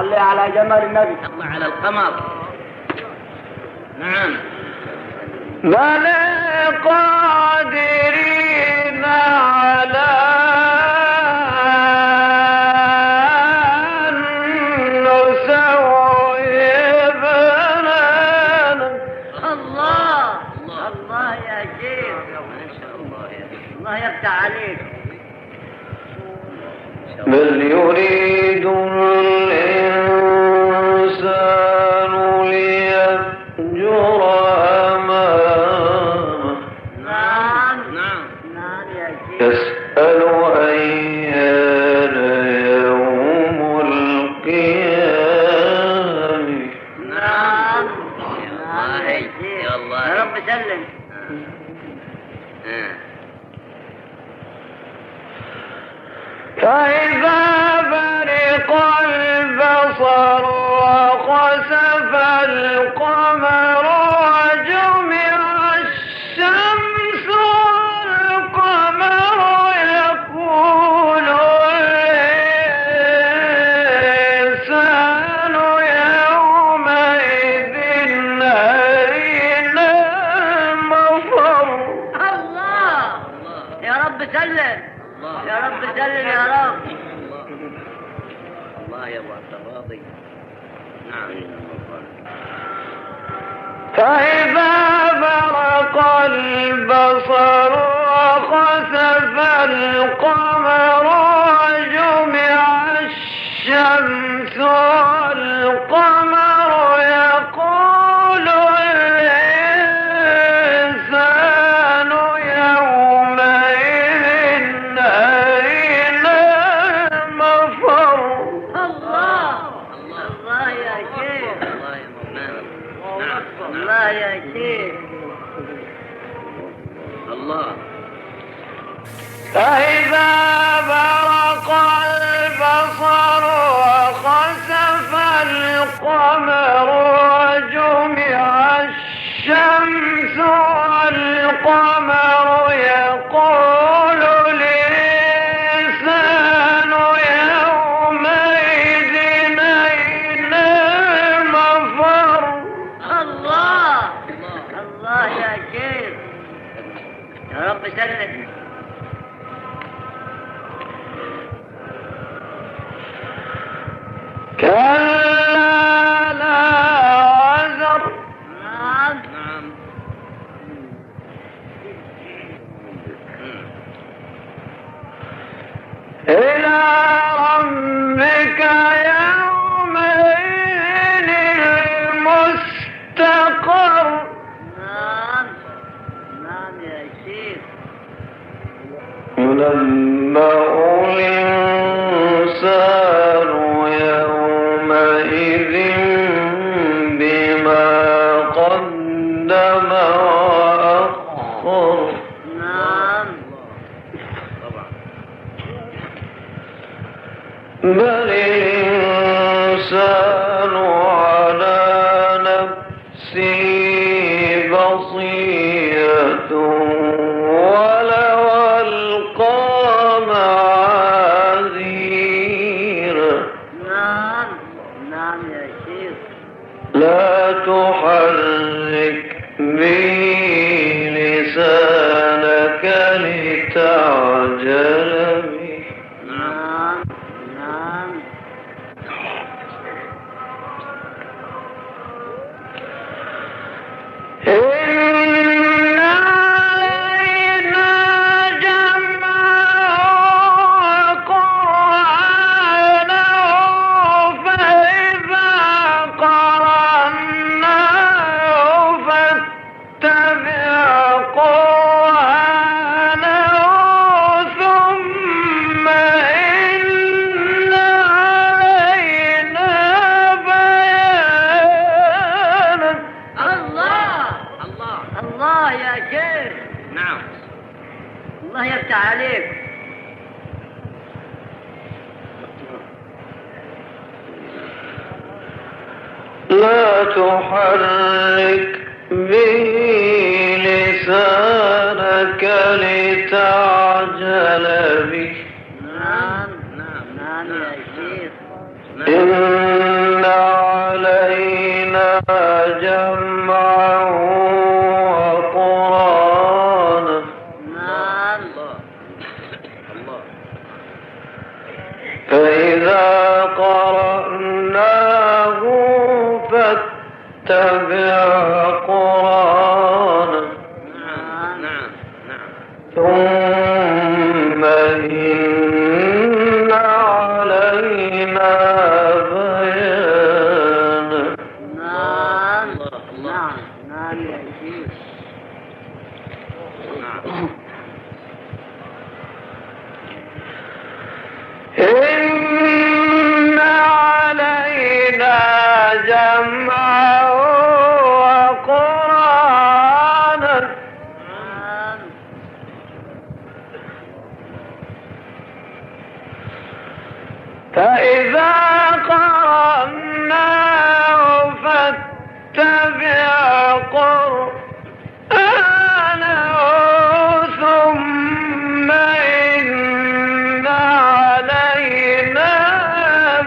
صلي على جمال النبي. الله على القمر. نعم. بل قادرين على أن نسوي بنانا. الله الله يا شيخ، ما شاء الله يا شيخ، الله يفتح عليك. بل يريد الإنسان ليفجر أمامه. نعم نعم نعم يا شيخ. يسأل أيان يوم القيامة. نعم الله يا شيخ، يا الله. يا رب سلم. فإذا برق البصر وخسف القمر وجمع الشمس والقمر يقول الإنسان يومئذ أين المفر. الله يا رب سلم، يا رب سلم يا رب. الله يا ابو عبد الراضي. نعم. فإذا برق البصر وخسف القمر وجمع الشمس والقمر يقول الإنسان يومئذ أين المفر. الله الله يا شيخ، الله يا مولانا. نعم. الله يا شيخ. الله. فإذا برق البصر وخسف القمر وجمع الشمس والقمر يقول الإنسان يومئذ أين المفر. الله الله يا شيخ، يا رب سلم. كلا لا وزر. نعم نعم. إلى ربك يومئذ المستقر. نعم نعم يا شيخ. ينبأ الإنسان يومئذ بما قدم وأخر. نعم طبعا. بل الإنسان على نفسه بصيرة ولو ألقى معاذيره. نعم نعم يا شيخ. لا تحرك به لسانك لتعجل به. نعم نعم شيخ. نعم. الله يفتح عليك. لا تحرك به لسانك لتعجل به نعم نعم. نعم يا شيخ. إن علينا جمعه وقرآنه نعم الله الله. فإذا قرأناه فاتبع قرآنه نعم نعم نعم. ثم إن علينا بيانه نعم الله الله. نعم نعم يا شيخ. نعم. إن علينا جمعه وقرآنه نعم فإذا قرأناه فاتبع قرآنه ثم إن علينا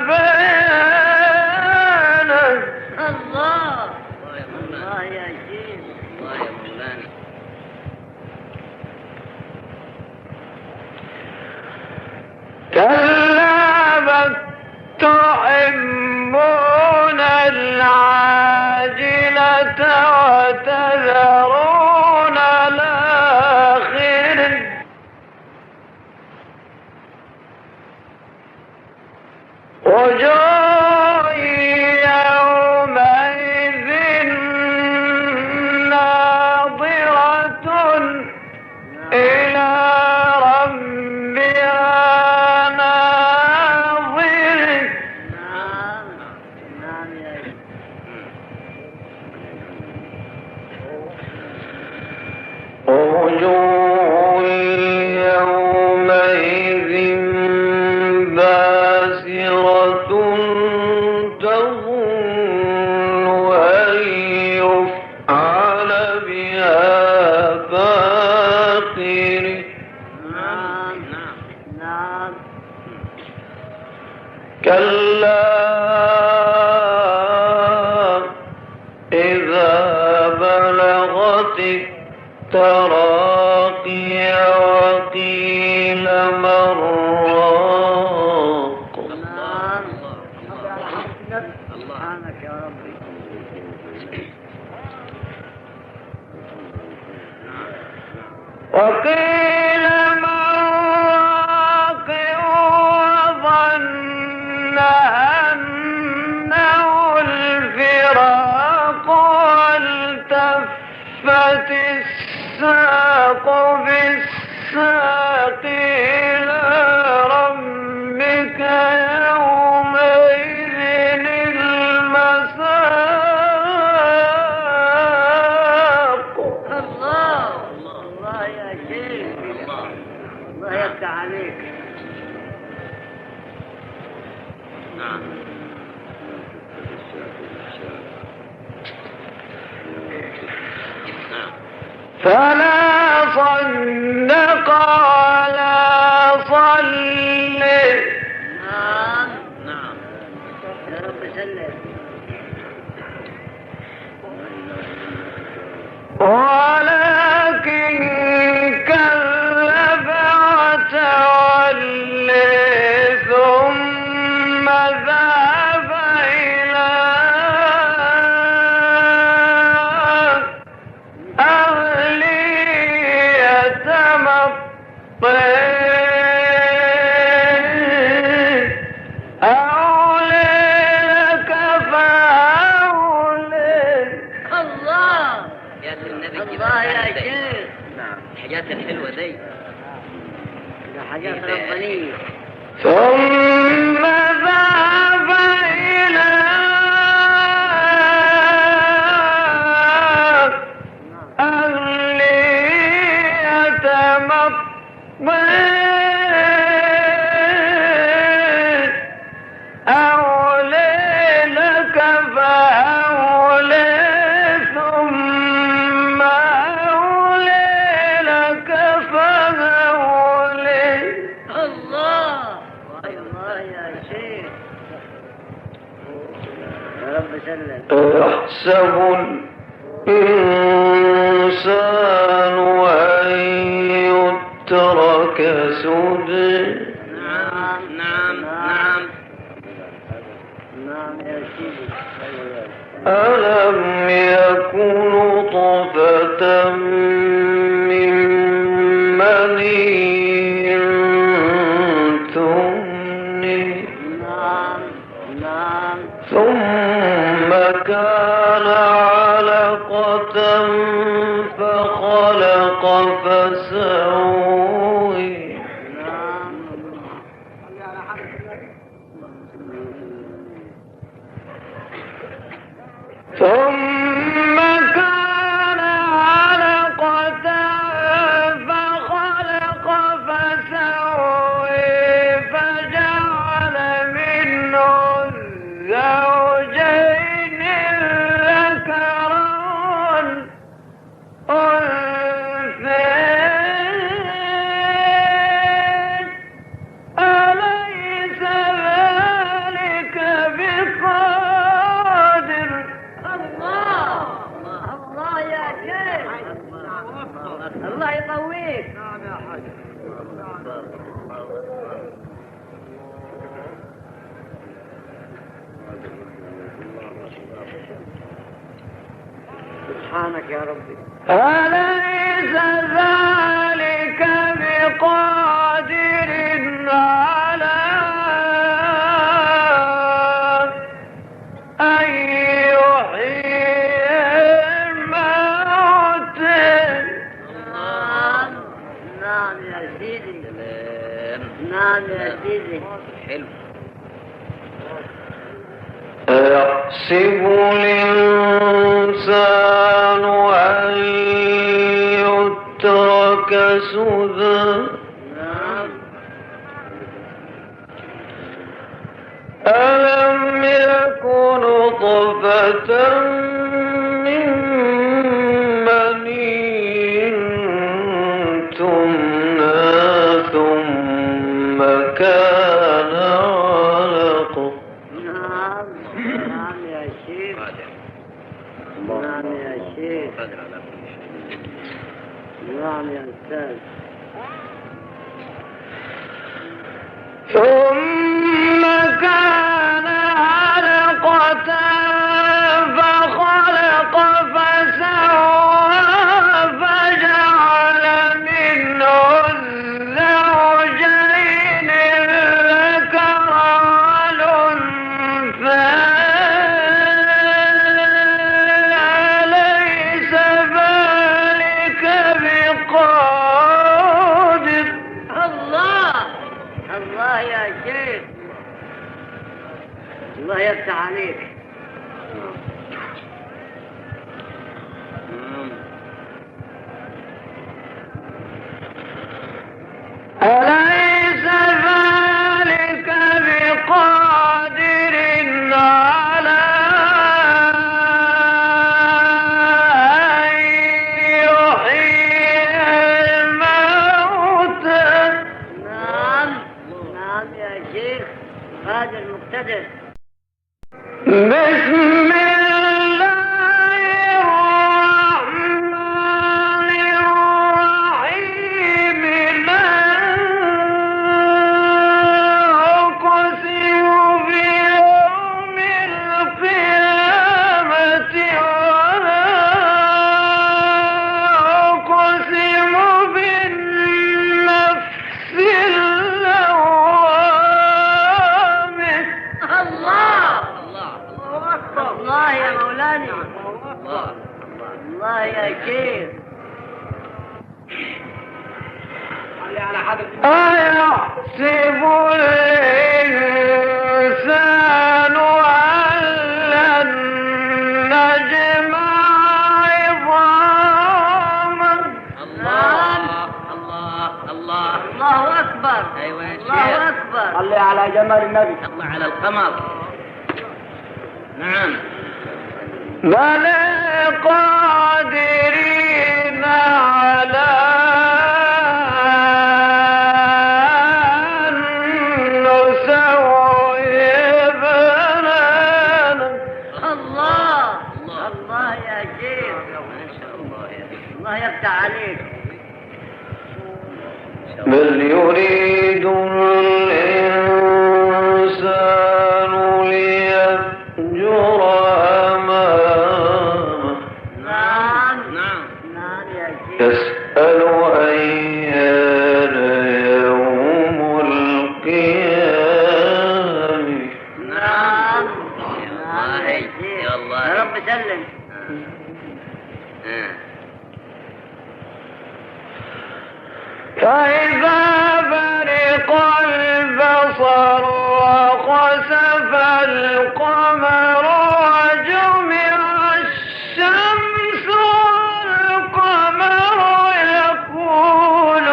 بيانه الله الله يا مولانا. الله يا شيخ. الله يا مولانا. كلا بل تحبون العاجلة وتذرون الآخرة وجوه يومئذ ناظرة إلى ربها ناظرة نعم نعم يا شيخ. وجوه يومئذ باسرة تظن أن يفعل بها فاقرة نعم نعم. نعم كلا إذا بلغت التراقي وقيل من راق نعم الله. سبحانك يا ربي. وقيل من راق وظن أنه الفراق والتفت الساق بالساق إلى ربك يومئذ المساق الله الله يا شيخ. الله. الله يفتح عليك. نعم. نعم. فلا صدق ولا صلى نعم نعم. يا رب سلم. ولكن كذب وتولى ثم ذهب إلى أهله يتمطى أولى لك فأولى الله حياة النبي الله يا شيخ. نعم. الحاجات الحلوة دي. ده حاجات ربانية. ثم ذهب إلى أهله أيحسب الإنسان أن يترك سدى نعم نعم نعم نعم يا سيدي. ألم يكن نطفة من مني تمني نعم نعم ثم كان علقة فخلق فسوي نعم ثم كان علقة فخلق فسوي فجعل منه الزوجين الذكر والأنثيين أليس ذلك بقادر الله الله يا شيخ الله يقويك. سبحانك يا ربي. أليس ذلك بقادر على أن يحيي الموتى نعم نعم يا سيدي. سلام نعم يا سيدي. حلو أيحسب الإنسان أن يترك سدى نعم ألم يكن نطفة من مني تمنى ثم كان علقة نعم نعم يا شيخ. قادر نعم يا شيخ. قادر على كل شيء نعم يا أستاذ. ثم كان علقة فخلق فسوى فجعل منه الزوجين الذكر والأنثى أليس ذلك بقادر الله الله يا شيخ. الله يفتح عليك. أليس ذلك بقادر على أن يحيي الموتى نعم نعم يا شيخ. قادر مقتدر. بسم الله الرحمن الرحيم لا أقسم بيوم القيامة ولا أقسم بالنفس اللوامة الله الله الله يا مولانا. الله الله يا شيخ. أيحسب الإنسان أن لن نجمع عظامه الله الله الله الله أكبر. أيوة يا الله شيخ أكبر. صلي على جمال النبي. الله على القمر نعم بلى قادرين على أن نسوي بنانا الله ما شاء الله يا أخي. الله يفتح عليك. بل يريد الإنسان ليفجر أمامه نعم نعم نعم يا شيخ. يسأل أيان يوم القيامة نعم يا نعم الله يا شيخ. يا الله. يا رب سلم. فإذا برق البصر وخسف القمر وجمع الشمس والقمر يقول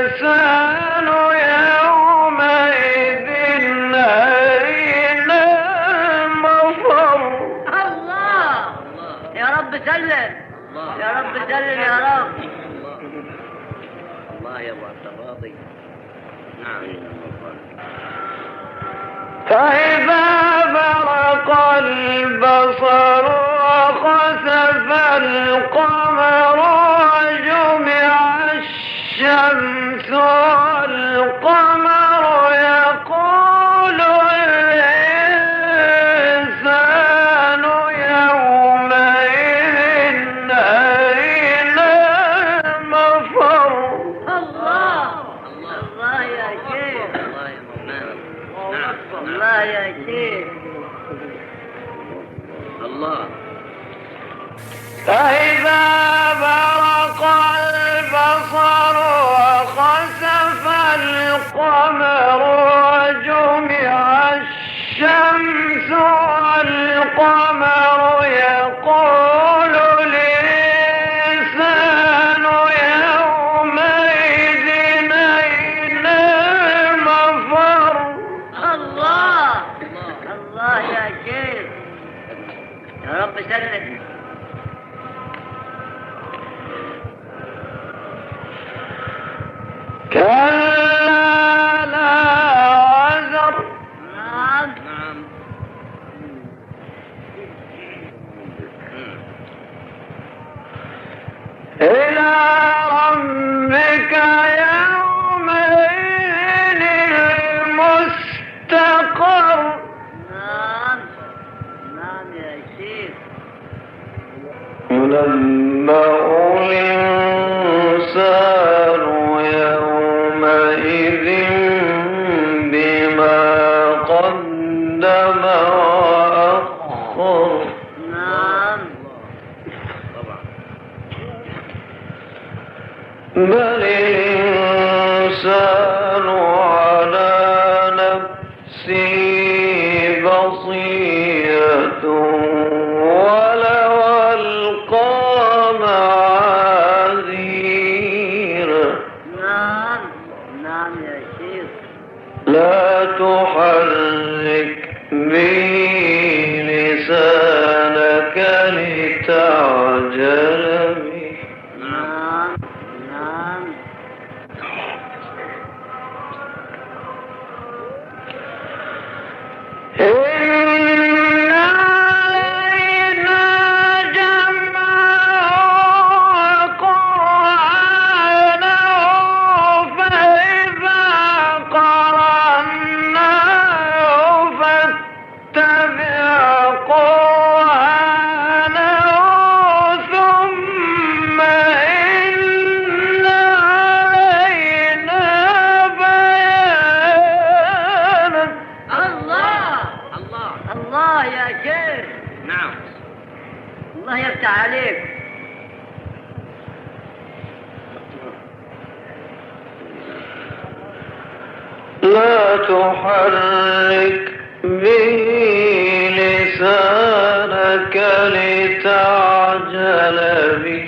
الإنسان يومئذ أين المفر الله يا رب سلم. يا رب سلم يا رب. الله يا ابو عبد الراضي. نعم. فإذا برق البصر وخسف القمر وجمع الشمس والقمر يقول الإنسان يومئذ أين المفر الله الله يا شيخ. الله يا مولانا. نعم الله يا شيخ. الله. فإذا برق البصر وخسف القمر وجمع الشمس والقمر يقول الإنسان يومئذ أين المفر الله الله يا شيخ. يا رب سلم. كلا لا وزر نعم نعم. إلى ربك يومئذ المستقر نعم نعم يا شيخ. ينبأ الإنسان يومئذ بما قدم وأخر نعم طبعا. بل الإنسان على نفسه بصيرة ولو ألقى معاذيره نعم نعم يا شيخ. لا تحرك به لسانك لتعجل به نعم نعم إن علينا جمعه وقرآنه فإذا قرأناه فاتبع قرآنه ثم إن علينا بيانه الله الله. الله يا شيخ. نعم. الله يفتح عليك. لا تحرك به لسانك لتعجل به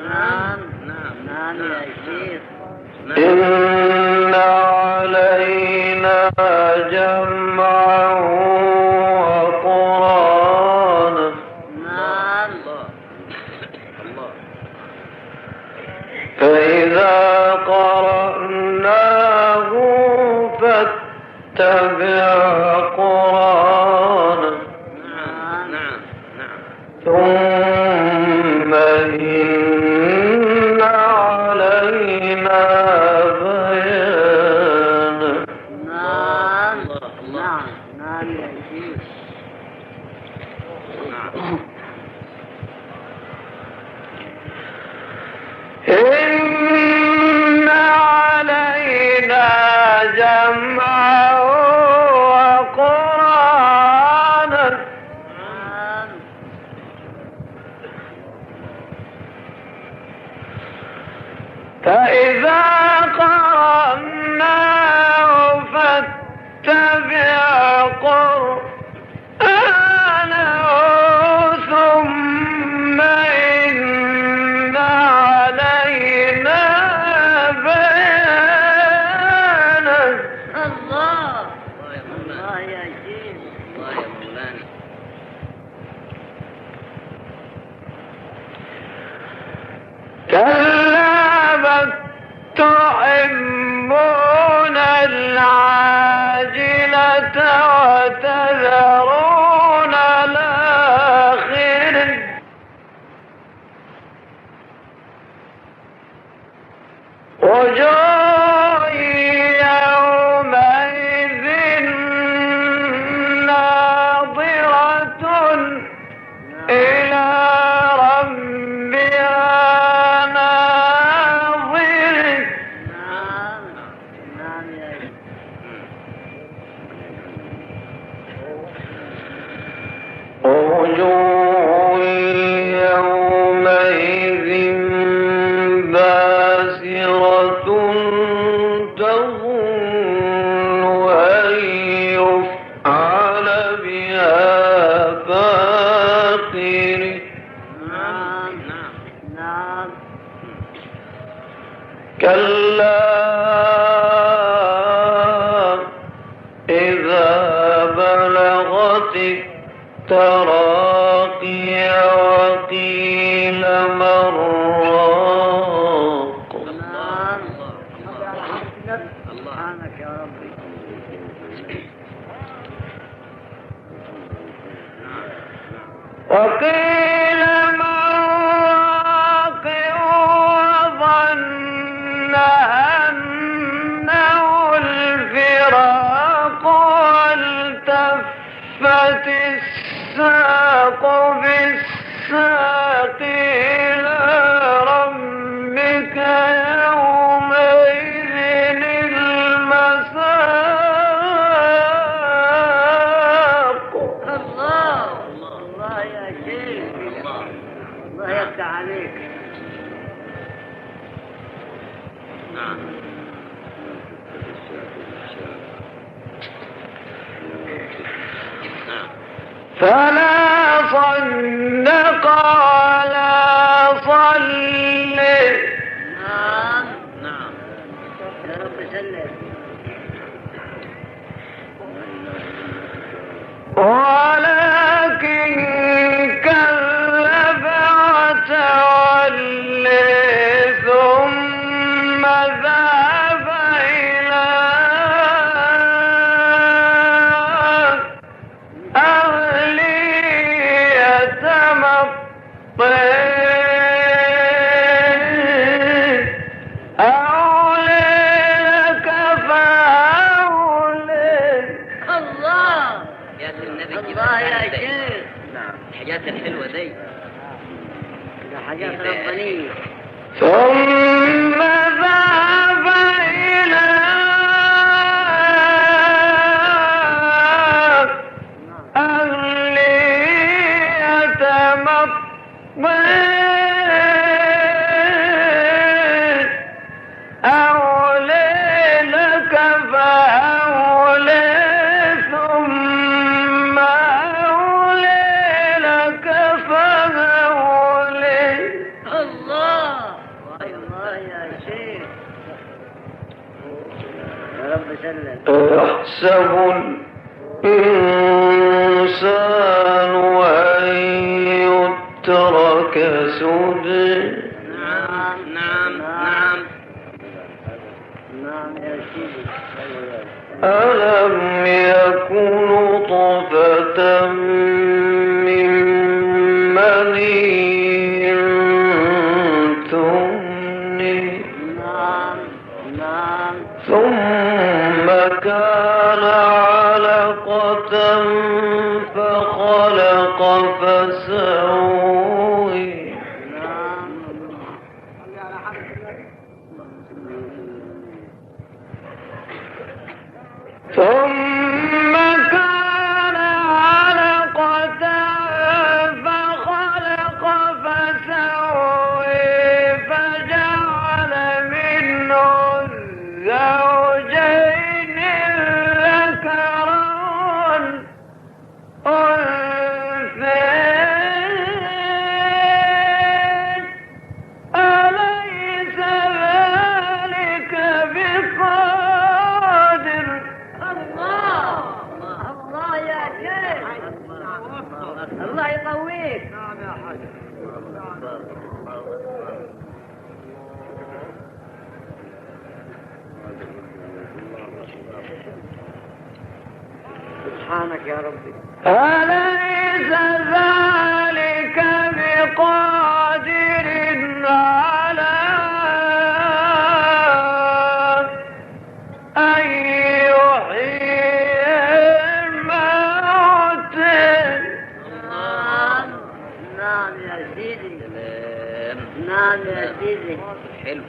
نعم نعم نعم يا شيخ. إن علينا جمعه وقرآنه نعم الله. الله. فإذا قرأناه فاتبع قرآنه نعم. نعم. ثم إن علينا بيانه. نعم نعم نعم يا شيخ. إن علينا جمعه وقرآنه نعم فإذا قرأناه فاتبع قرآنه ثم إن علينا بيانه. الله الله يا مولانا. الله يا شيخ. الله يا مولانا. كلا بل تحبون العاجلة وتذرون الآخرة وجوه يومئذ ناظرة إلى ربها ناظرة. نعم نعم يا شيخ. وجوه يومئذ باسرة تظن أن يفعل بها فاقر. نعم نعم كلا إذا بلغت التراقي وقيل من راق. نعم الله. سبحانك يا ربي. وقيل من راق وظن أنه الفراق والتفت الساق بالساق إلى ربك يومئذ المساق. الله الله يا شيخ. الله يفتح عليك. نعم. نعم. فلا صدق ولا صلى نعم نعم. يا رب سلم. ولكن كذب وتولى ثم ذهب إلى أهله يتمطى. أولى لك فأولى. الله حياة النبي الله يا شيخ. نعم. الحاجات الحلوة دي. ده حاجات ربانية. ثم ذهب إلى أهله يتمطى. أولى لك فأولى ثم أولى لك فأولى. الله الله يا شيخ. يا رب سلم. أيحسب الإنسان أن يترك سدى. نعم. نعم. نعم. نعم يا شيخ. ألم يكن نطفة من مني تمني نعم نعم ثم كان علقة فخلق فسوي نعم ثم كان علقة فخلق فسوي فجعل منه الزوجين الذكر والأنثيين أليس ذلك بقادر الله الله يا شيخ الله يقويك سبحانك يا ربي أليس ذلك بقادر على أن يحيي الموتى نعم نعم يا سيدي سلام نعم يا سيدي حلو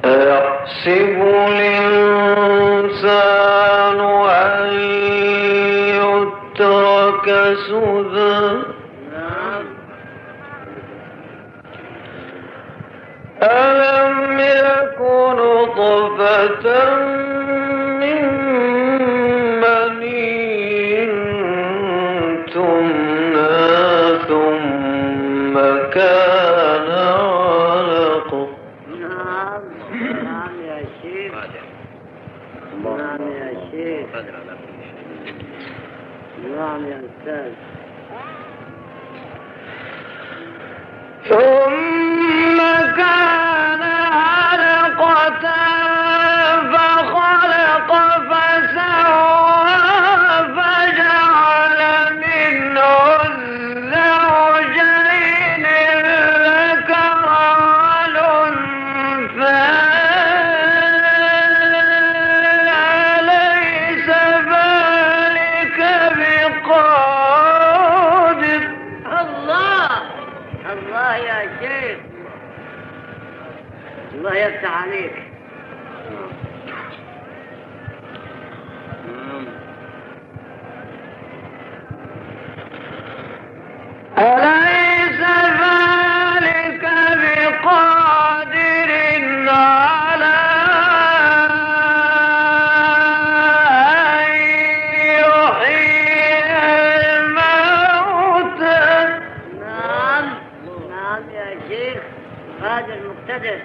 أيحسب الإنسان أن يترك سدى نعم ألم يكن نطفة من مني تمنى ثم كان علقة نعم نعم يا شيخ قادر نعم يا شيخ قادر على كل شيء نعم يا أستاذ ثم كان علقة فخلق فسوى فجعل منه الزوجين الذكر والأنثى أليس ذلك بقادر الله الله يا شيخ الله يفتح عليك أليس ذلك بقادر على أن يحيي الموتى نعم نعم يا شيخ قادر مقتدر